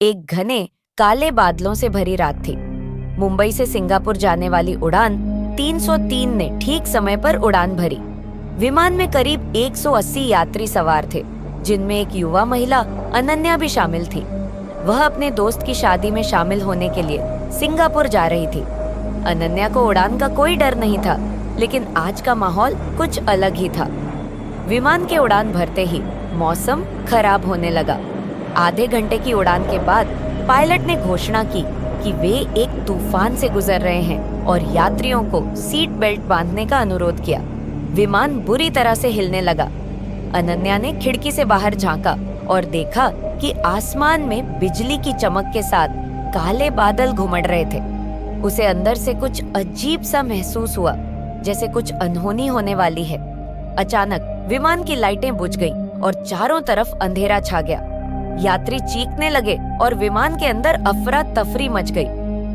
एक घने काले बादलों से भरी रात थी। मुंबई से सिंगापुर जाने वाली उड़ान 303 ने ठीक समय पर उड़ान भरी। विमान में करीब 180 यात्री सवार थे, जिनमें एक युवा महिला अनन्या भी शामिल थी। वह अपने दोस्त की शादी में शामिल होने के लिए सिंगापुर जा रही थी। अनन्या को उड़ान का कोई डर नहीं था, लेकिन आज का माहौल कुछ अलग ही था। विमान के उड़ान भरते ही मौसम खराब होने लगा। आधे घंटे की उड़ान के बाद पायलट ने घोषणा की कि वे एक तूफान से गुजर रहे हैं और यात्रियों को सीट बेल्ट बांधने का अनुरोध किया। विमान बुरी तरह से हिलने लगा। अनन्या ने खिड़की से बाहर झांका और देखा कि आसमान में बिजली की चमक के साथ काले बादल घुमड़ रहे थे। उसे अंदर से कुछ अजीब सा महसूस हुआ, जैसे कुछ अनहोनी होने वाली है। अचानक विमान की लाइटें बुझ गईं और चारों तरफ अंधेरा छा गया। यात्री चीखने लगे और विमान के अंदर अफरा तफरी मच गई।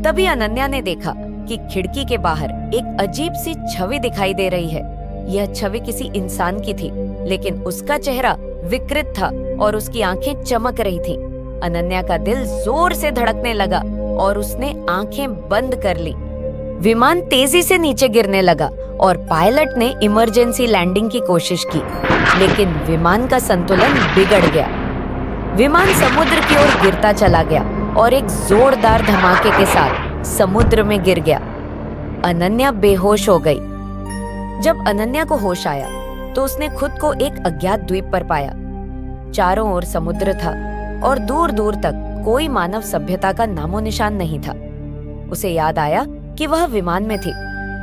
तभी अनन्या ने देखा कि खिड़की के बाहर एक अजीब सी छवि दिखाई दे रही है। यह छवि किसी इंसान की थी, लेकिन उसका चेहरा विकृत था और उसकी आंखें चमक रही थीं। अनन्या का दिल जोर से धड़कने लगा और उसने आंखें बंद कर ली। विमान तेजी से नीचे गिरने लगा और पायलट ने इमरजेंसी लैंडिंग की कोशिश की, लेकिन विमान का संतुलन बिगड़ गया। विमान समुद्र की ओर गिरता चला गया और एक जोरदार धमाके के साथ समुद्र में गिर गया। अनन्या बेहोश हो गई। जब अनन्या को होश आया तो उसने खुद को एक अज्ञात द्वीप पर पाया। चारों ओर समुद्र था और दूर दूर तक कोई मानव सभ्यता का नामो निशान नहीं था। उसे याद आया कि वह विमान में थी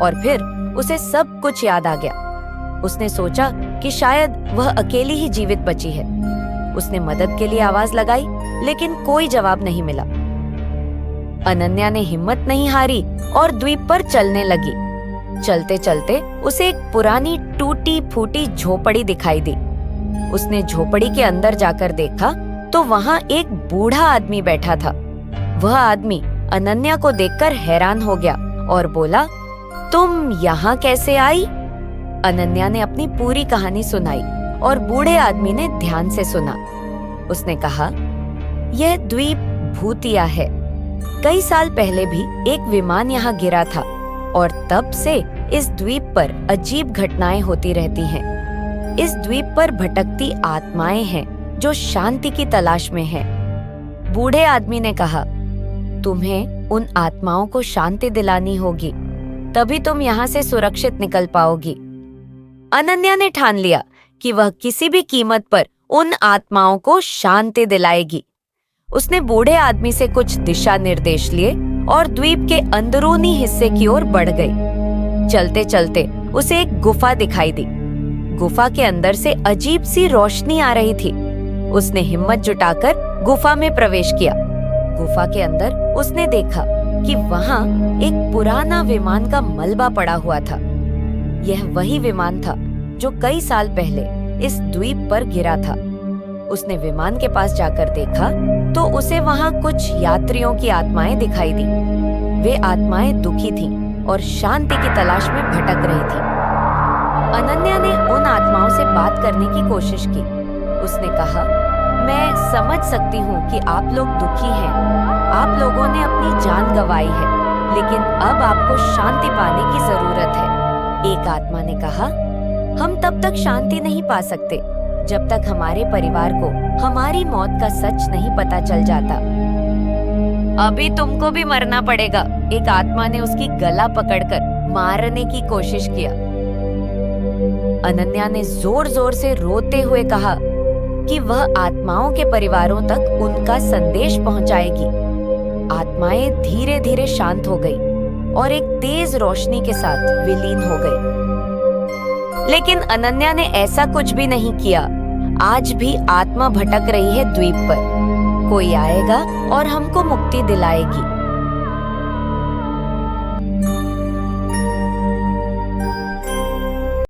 और फिर उसे सब कुछ याद आ गया। उसने सोचा कि शायद वह अकेली ही जीवित बची है। उसने मदद के लिए आवाज लगाई, लेकिन कोई जवाब नहीं मिला। अनन्या ने हिम्मत नहीं हारी और द्वीप पर चलने लगी। चलते चलते उसे एक पुरानी टूटी फूटी झोपड़ी दिखाई दी। उसने झोपड़ी के अंदर जाकर देखा तो वहां एक बूढ़ा आदमी बैठा था। वह आदमी अनन्या को देखकर हैरान हो गया और बोला, तुम यहाँ कैसे आई? अनन्या ने अपनी पूरी कहानी सुनाई और बूढ़े आदमी ने ध्यान से सुना। उसने कहा, यह द्वीप भूतिया है। कई साल पहले भी एक विमान यहाँ गिरा था और तब से इस द्वीप पर अजीब घटनाएं होती रहती हैं। इस द्वीप पर भटकती आत्माएं हैं जो शांति की तलाश में हैं। बूढ़े आदमी ने कहा, तुम्हें उन आत्माओं को शांति दिलानी होगी, तभी तुम यहाँ से सुरक्षित निकल पाओगी। अनन्या ने ठान लिया कि वह किसी भी कीमत पर उन आत्माओं को शांति दिलाएगी। उसने बूढ़े आदमी से कुछ दिशा निर्देश लिए और द्वीप के अंदरूनी हिस्से की ओर बढ़ गई। चलते चलते उसे एक गुफा दिखाई दी। गुफा के अंदर से अजीब सी रोशनी आ रही थी। उसने हिम्मत जुटाकर गुफा में प्रवेश किया। गुफा के अंदर उसने देखा कि वहां एक पुराना विमान का मलबा पड़ा हुआ था। यह वही विमान था जो कई साल पहले इस द्वीप पर गिरा था। उसने विमान के पास जाकर देखा तो उसे वहां कुछ यात्रियों की आत्माएं दिखाई दी। वे आत्माएं दुखी थीं और शांति की तलाश में भटक रही थीं। अनन्या ने उन आत्माओं से बात करने की कोशिश की। उसने कहा, मैं समझ सकती हूँ कि आप लोग दुखी हैं। आप लोगों ने अपनी जान गंवाई है, लेकिन अब आपको शांति पाने की जरूरत है। एक आत्मा ने कहा, हम तब तक शांति नहीं पा सकते जब तक हमारे परिवार को हमारी मौत का सच नहीं पता चल जाता। अभी तुमको भी मरना पड़ेगा, एक आत्मा ने उसकी गला पकड़कर मारने की कोशिश किया। अनन्या ने जोर जोर से रोते हुए कहा कि वह आत्माओं के परिवारों तक उनका संदेश पहुंचाएगी। आत्माएं धीरे धीरे शांत हो गई और एक तेज रोशनी के साथ विलीन हो गई। लेकिन अनन्या ने ऐसा कुछ भी नहीं किया। आज भी आत्मा भटक रही है द्वीप पर। कोई आएगा और हमको मुक्ति दिलाएगी।